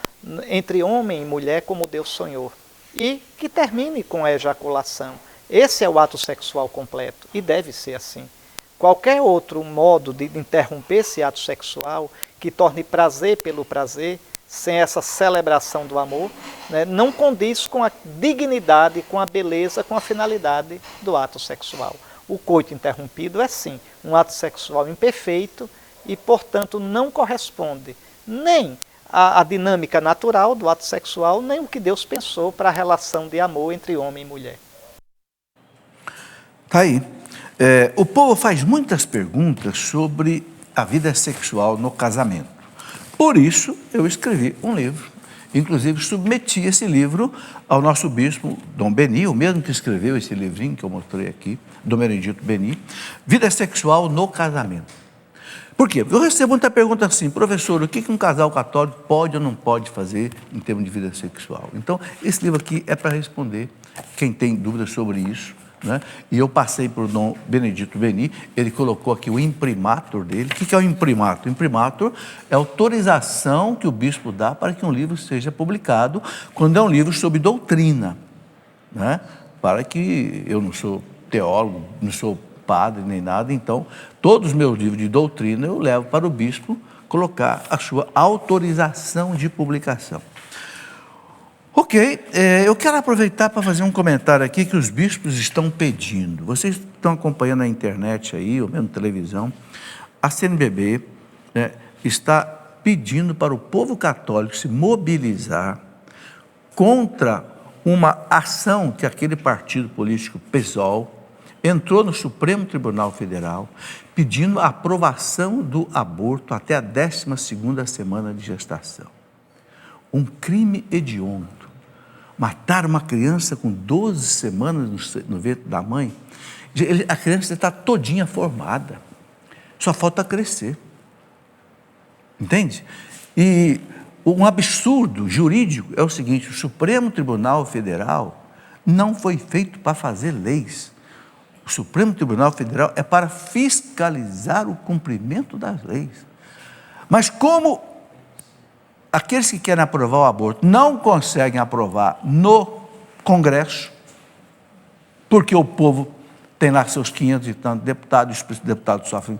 entre homem e mulher como Deus sonhou. E que termine com a ejaculação. Esse é o ato sexual completo e deve ser assim. Qualquer outro modo de interromper esse ato sexual que torne prazer pelo prazer, sem essa celebração do amor, né, não condiz com a dignidade, com a beleza, com a finalidade do ato sexual. O coito interrompido é sim um ato sexual imperfeito e, portanto, não corresponde nem à dinâmica natural do ato sexual, nem o que Deus pensou para a relação de amor entre homem e mulher. Está aí. O povo faz muitas perguntas sobre a vida sexual no casamento. Por isso, eu escrevi um livro. Inclusive, submeti esse livro ao nosso bispo, Dom Beni, o mesmo que escreveu esse livrinho que eu mostrei aqui, Dom Benedito Beni, Vida Sexual no Casamento. Por quê? Porque eu recebo muita pergunta assim, professor, o que um casal católico pode ou não pode fazer em termos de vida sexual? Então, esse livro aqui é para responder quem tem dúvidas sobre isso, né? E eu passei por Dom Benedito Beni, ele colocou aqui o imprimatur dele. O que é o imprimatur? O imprimatur é a autorização que o bispo dá para que um livro seja publicado, quando é um livro sobre doutrina, né? Para que eu não sou teólogo, não sou padre nem nada, então todos os meus livros de doutrina eu levo para o bispo colocar a sua autorização de publicação. Ok, eu quero aproveitar para fazer um comentário aqui que os bispos estão pedindo. Vocês estão acompanhando na internet aí, ou mesmo na televisão, a CNBB, né, está pedindo para o povo católico se mobilizar contra uma ação que aquele partido político PSOL entrou no Supremo Tribunal Federal pedindo a aprovação do aborto até a 12ª semana de gestação. Um crime hediondo. Matar uma criança com 12 semanas no ventre da mãe, a criança está todinha formada, só falta crescer. Entende? E um absurdo jurídico é o seguinte: o Supremo Tribunal Federal não foi feito para fazer leis. O Supremo Tribunal Federal é para fiscalizar o cumprimento das leis. Mas como aqueles que querem aprovar o aborto não conseguem aprovar no Congresso, porque o povo tem lá seus 500 e tantos deputados, os deputados sofrem,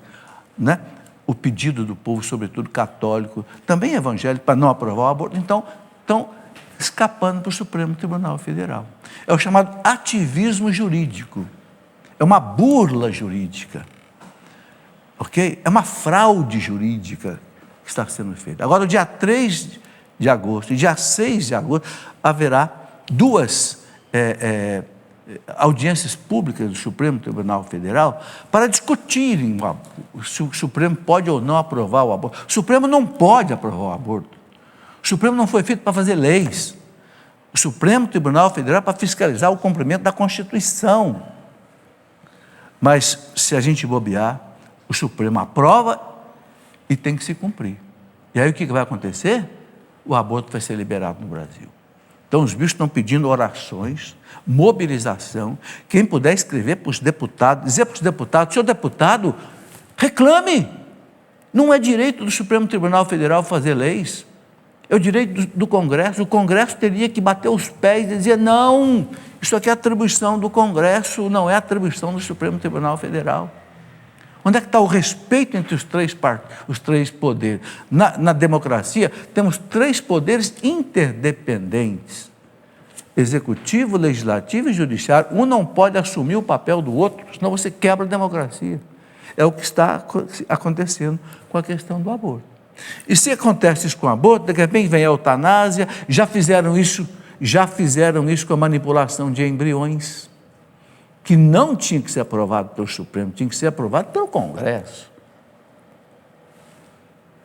né, o pedido do povo, sobretudo católico, também evangélico, para não aprovar o aborto, então estão escapando para o Supremo Tribunal Federal. É o chamado ativismo jurídico, é uma burla jurídica, ok? É uma fraude jurídica que está sendo feita. Agora, no dia 3 de agosto e dia 6 de agosto, haverá duas audiências públicas do Supremo Tribunal Federal para discutirem se o Supremo pode ou não aprovar o aborto. O Supremo não pode aprovar o aborto. O Supremo não foi feito para fazer leis. O Supremo Tribunal Federal é para fiscalizar o cumprimento da Constituição. Mas, se a gente bobear, o Supremo aprova e tem que se cumprir. E aí o que vai acontecer? O aborto vai ser liberado no Brasil. Então os bispos estão pedindo orações, mobilização. Quem puder escrever para os deputados, dizer para os deputados: senhor deputado, reclame. Não é direito do Supremo Tribunal Federal fazer leis. É o direito do Congresso. O Congresso teria que bater os pés e dizer: não, isso aqui é atribuição do Congresso, não é atribuição do Supremo Tribunal Federal. Onde é que está o respeito entre os três poderes? Na democracia, temos 3 poderes interdependentes: executivo, legislativo e judiciário. Um não pode assumir o papel do outro, senão você quebra a democracia. É o que está acontecendo com a questão do aborto. E se acontece isso com o aborto, daqui a pouco vem a eutanásia. Já fizeram isso com a manipulação de embriões, que não tinha que ser aprovado pelo Supremo, tinha que ser aprovado pelo Congresso.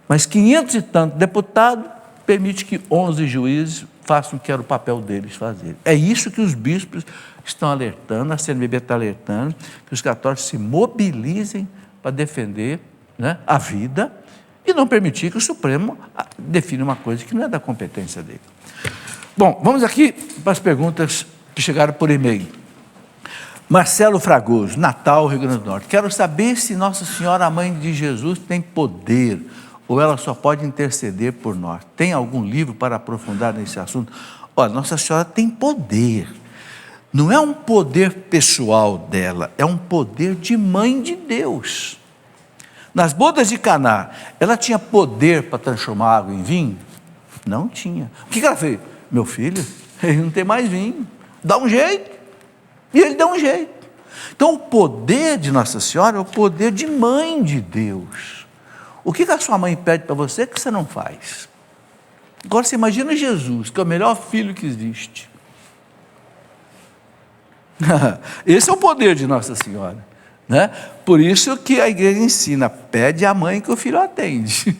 Mas 500 e tantos deputados permite que 11 juízes façam o que era o papel deles fazer. É isso que os bispos estão alertando, a CNBB está alertando, que os católicos se mobilizem para defender, né, a vida e não permitir que o Supremo defina uma coisa que não é da competência dele. Bom, vamos aqui para as perguntas que chegaram por e-mail. Marcelo Fragoso, Natal, Rio Grande do Norte. Quero saber se Nossa Senhora, a Mãe de Jesus, tem poder ou ela só pode interceder por nós. Tem algum livro para aprofundar nesse assunto? Olha, Nossa Senhora tem poder. Não é um poder pessoal dela, é um poder de Mãe de Deus. Nas bodas de Caná, ela tinha poder para transformar água em vinho? Não tinha. O que ela fez? Meu filho, ele não tem mais vinho. Dá um jeito. E ele deu um jeito. Então, o poder de Nossa Senhora é o poder de Mãe de Deus. O que a sua mãe pede para você que você não faz? Agora, você imagina Jesus, que é o melhor filho que existe. Esse é o poder de Nossa Senhora, né? Por isso que a igreja ensina: pede à mãe que o filho atende.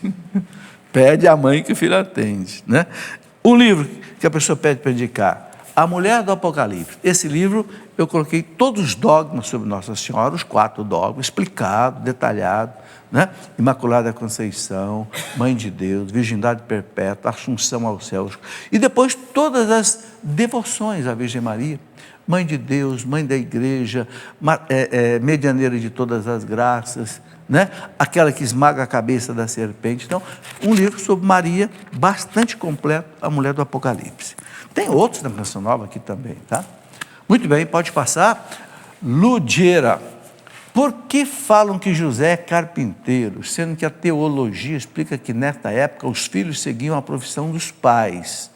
Pede à mãe que o filho atende, né? Um livro que a pessoa pede para indicar: A Mulher do Apocalipse. Esse livro eu coloquei todos os dogmas sobre Nossa Senhora, os 4 dogmas, explicado, detalhado, né? Imaculada Conceição, Mãe de Deus, Virgindade Perpétua, Assunção aos céus. E depois todas as devoções à Virgem Maria, Mãe de Deus, Mãe da Igreja, medianeira de todas as graças, né? Aquela que esmaga a cabeça da serpente. Então, um livro sobre Maria, bastante completo, a mulher do Apocalipse. Tem outros na Canção Nova aqui também, tá? Muito bem, pode passar. Ludiera. Por que falam que José é carpinteiro, sendo que a teologia explica que nesta época os filhos seguiam a profissão dos pais?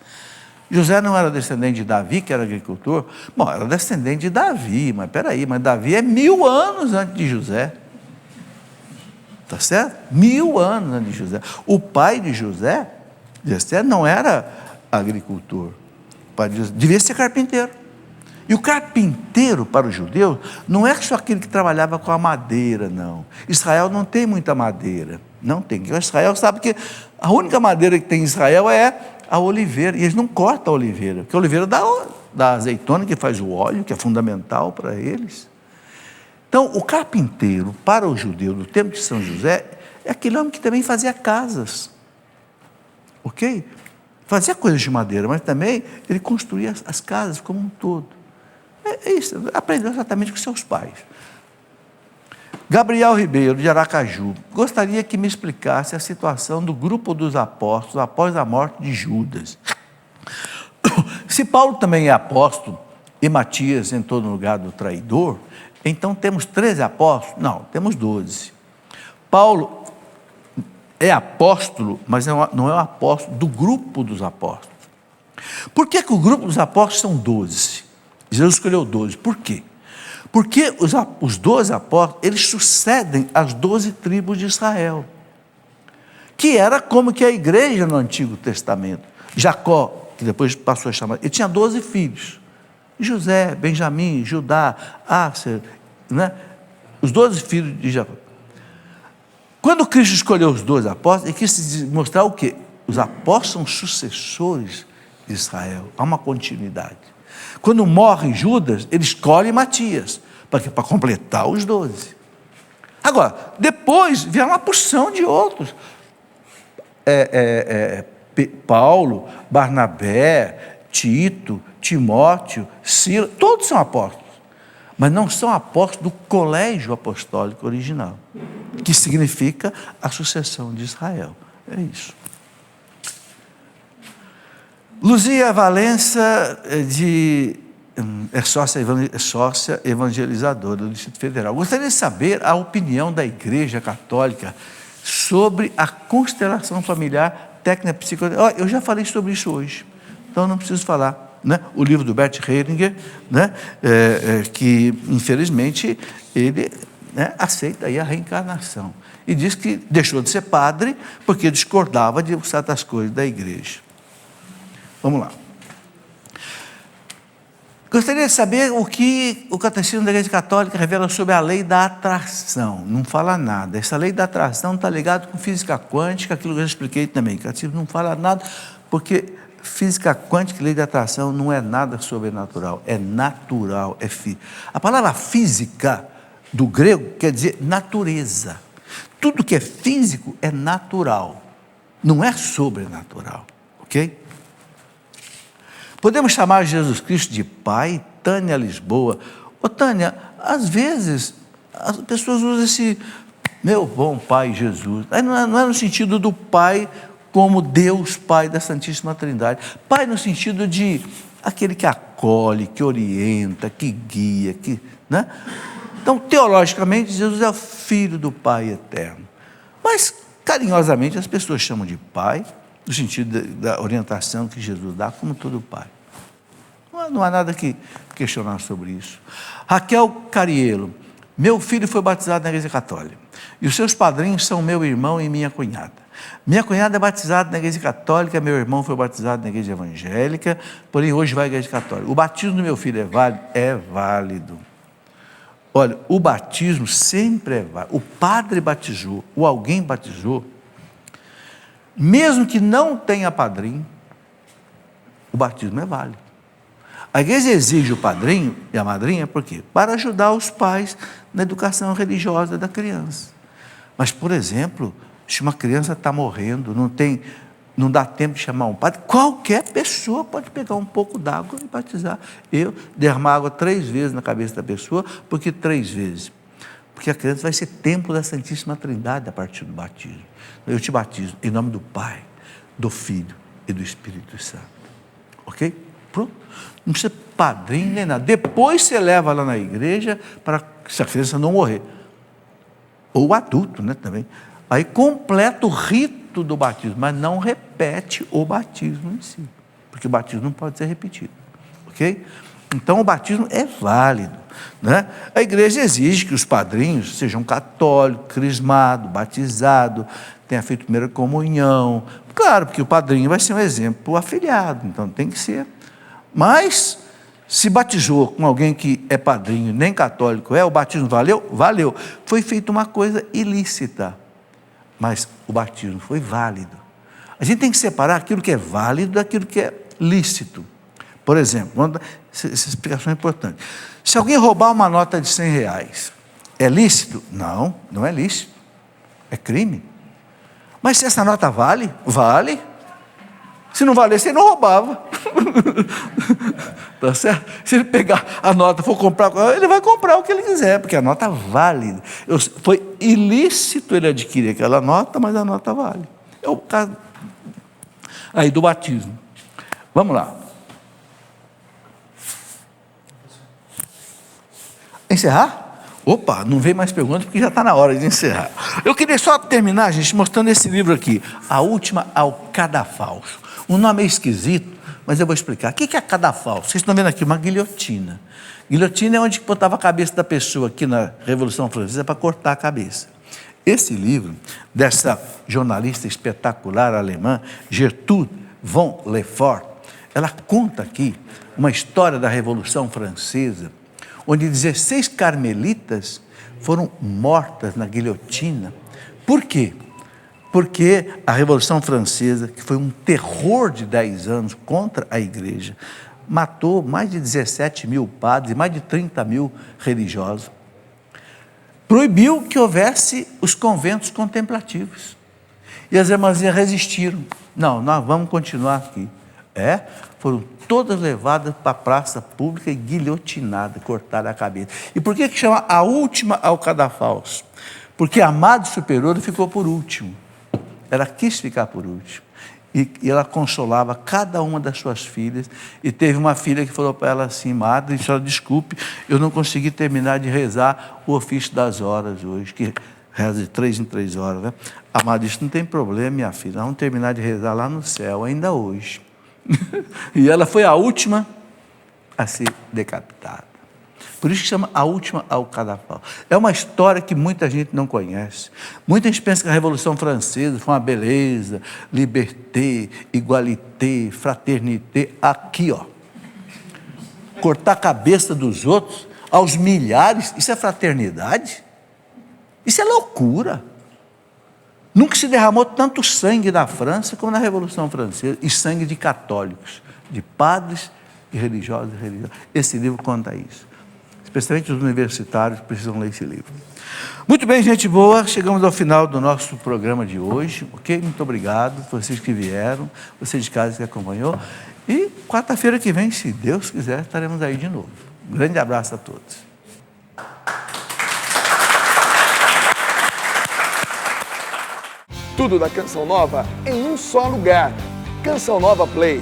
José não era descendente de Davi, que era agricultor? Bom, era descendente de Davi, mas peraí, mas Davi é 1000 anos antes de José. Tá certo? 1000 anos antes de José. O pai de José não era agricultor. O pai de José devia ser carpinteiro. E o carpinteiro, para os judeus, não é só aquele que trabalhava com a madeira, não. Israel não tem muita madeira. Não tem. Israel sabe que a única madeira que tem em Israel é a oliveira. E eles não cortam a oliveira, porque a oliveira dá azeitona, que faz o óleo, que é fundamental para eles. Então, o carpinteiro, para o judeu do tempo de São José, é aquele homem que também fazia casas. Ok? Fazia coisas de madeira, mas também ele construía as casas como um todo. É isso, aprendeu exatamente com seus pais. Gabriel Ribeiro, de Aracaju, gostaria que me explicasse a situação do grupo dos apóstolos após a morte de Judas. Se Paulo também é apóstolo e Matias entrou no lugar do traidor, então temos 13 apóstolos? Não, temos 12. Paulo é apóstolo, mas não é o apóstolo do grupo dos apóstolos. Por que o grupo dos apóstolos são 12? Jesus escolheu 12. Por quê? Porque os 12 apóstolos, eles sucedem as 12 tribos de Israel, que era como que a igreja no Antigo Testamento. Jacó, que depois passou a chamar, ele tinha 12 filhos. José, Benjamim, Judá, Asser, né? Os 12 filhos de Jacó. Quando Cristo escolheu os 12 apóstolos, ele quis mostrar o quê? Os apóstolos são sucessores de Israel, há uma continuidade. Quando morre Judas, ele escolhe Matias, para completar os 12. Agora, depois vieram uma porção de outros. Paulo, Barnabé, Tito, Timóteo, Silas, todos são apóstolos, mas não são apóstolos do colégio apostólico original, que significa a sucessão de Israel. É isso. Luzia Valença, é sócia evangelizadora do Distrito Federal. Gostaria de saber a opinião da Igreja Católica sobre a constelação familiar técnica psicológica. Eu já falei sobre isso hoje, então não preciso falar. Né? O livro do Bert Hellinger, né? Que infelizmente ele, né, aceita aí a reencarnação e diz que deixou de ser padre porque discordava de certas coisas da igreja. Vamos lá. Gostaria de saber o que o Catecismo da Igreja Católica revela sobre a lei da atração. Não fala nada. Essa lei da atração está ligada com física quântica, aquilo que eu já expliquei também. O Catecismo não fala nada, porque física quântica e lei da atração não é nada sobrenatural, é natural. A palavra física, do grego, quer dizer natureza. Tudo que é físico é natural, não é sobrenatural. Ok? Podemos chamar Jesus Cristo de Pai? Tânia Lisboa. Tânia, às vezes as pessoas usam esse meu bom Pai Jesus. Aí não é no sentido do Pai como Deus Pai da Santíssima Trindade. Pai no sentido de aquele que acolhe, que orienta, que guia, né? Então, teologicamente, Jesus é o Filho do Pai eterno. Mas, carinhosamente, as pessoas chamam de Pai, no sentido da orientação que Jesus dá, como todo pai. Não há nada que questionar sobre isso. Raquel Cariello, meu filho foi batizado na Igreja Católica, e os seus padrinhos são meu irmão e minha cunhada. Minha cunhada é batizada na Igreja Católica, meu irmão foi batizado na Igreja Evangélica, porém hoje vai à Igreja Católica. O batismo do meu filho é válido? É válido. Olha, o batismo sempre é válido. O padre batizou, ou alguém batizou, mesmo que não tenha padrinho, o batismo é válido. A igreja exige o padrinho e a madrinha, por quê? Para ajudar os pais na educação religiosa da criança. Mas, por exemplo, se uma criança está morrendo, não dá tempo de chamar um padre, qualquer pessoa pode pegar um pouco d'água e batizar. Eu derramar água 3 vezes na cabeça da pessoa, porque 3 vezes? Porque a criança vai ser templo da Santíssima Trindade a partir do batismo. Eu te batizo em nome do Pai, do Filho e do Espírito Santo. Ok? Pronto. Não precisa padrinho nem nada. Depois você leva lá na igreja para se a criança não morrer. Ou o adulto, né, também. Aí completa o rito do batismo, mas não repete o batismo em si. Porque o batismo não pode ser repetido. Ok? Então o batismo é válido, né? A igreja exige que os padrinhos sejam católicos, crismados, batizados, tenham feito primeira comunhão. Claro, porque o padrinho vai ser um exemplo afilhado, então tem que ser. Mas se batizou com alguém que é padrinho, nem católico o batismo valeu? Valeu. Foi feita uma coisa ilícita, mas o batismo foi válido. A gente tem que separar aquilo que é válido daquilo que é lícito. Por exemplo, essa explicação é importante. Se alguém roubar uma nota de R$100, é lícito? Não, não é lícito. É crime. Mas se essa nota vale? Vale. Se não valesse, ele não roubava. Tá certo? Se ele pegar a nota e for comprar, ele vai comprar o que ele quiser, porque a nota vale. Foi ilícito ele adquirir aquela nota, mas a nota vale. É o caso aí do batismo. Vamos lá. Encerrar? Opa, não vem mais perguntas porque já está na hora de encerrar. Eu queria só terminar, gente, mostrando esse livro aqui, A Última ao Cadafalso. O nome é esquisito, mas eu vou explicar. O que é cadafalso? Vocês estão vendo aqui uma guilhotina. Guilhotina é onde botava a cabeça da pessoa aqui na Revolução Francesa para cortar a cabeça. Esse livro, dessa jornalista espetacular alemã, Gertrude von Lefort, ela conta aqui uma história da Revolução Francesa, onde 16 carmelitas foram mortas na guilhotina. Por quê? Porque a Revolução Francesa, que foi um terror de 10 anos contra a igreja, matou mais de 17 mil padres e mais de 30 mil religiosos. Proibiu que houvesse os conventos contemplativos. E as irmãzinhas resistiram. Não, nós vamos continuar aqui. Foram todas levadas para a praça pública e guilhotinadas, cortaram a cabeça. E por que chama A Última ao Cadafalso? Porque a Madre Superiora ficou por último. Ela quis ficar por último. E ela consolava cada uma das suas filhas. E teve uma filha que falou para ela assim: Madre, senhora, desculpe, eu não consegui terminar de rezar o ofício das horas hoje, que reza de 3 em 3 horas. Né? A Madre disse: não tem problema, minha filha, nós vamos terminar de rezar lá no céu, ainda hoje. E ela foi a última a ser decapitada. Por isso que chama A Última ao Cadafalso. É uma história que muita gente não conhece. Muita gente pensa que a Revolução Francesa foi uma beleza, liberté, igualité, fraternité. Aqui, ó. Cortar a cabeça dos outros aos milhares, isso é fraternidade? Isso é loucura. Nunca se derramou tanto sangue na França como na Revolução Francesa, e sangue de católicos, de padres e religiosos e religiosas. Esse livro conta isso. Especialmente os universitários precisam ler esse livro. Muito bem, gente boa, chegamos ao final do nosso programa de hoje, ok? Muito obrigado, vocês que vieram, vocês de casa que acompanhou. E quarta-feira que vem, se Deus quiser, estaremos aí de novo. Um grande abraço a todos. Tudo da Canção Nova em um só lugar. Canção Nova Play.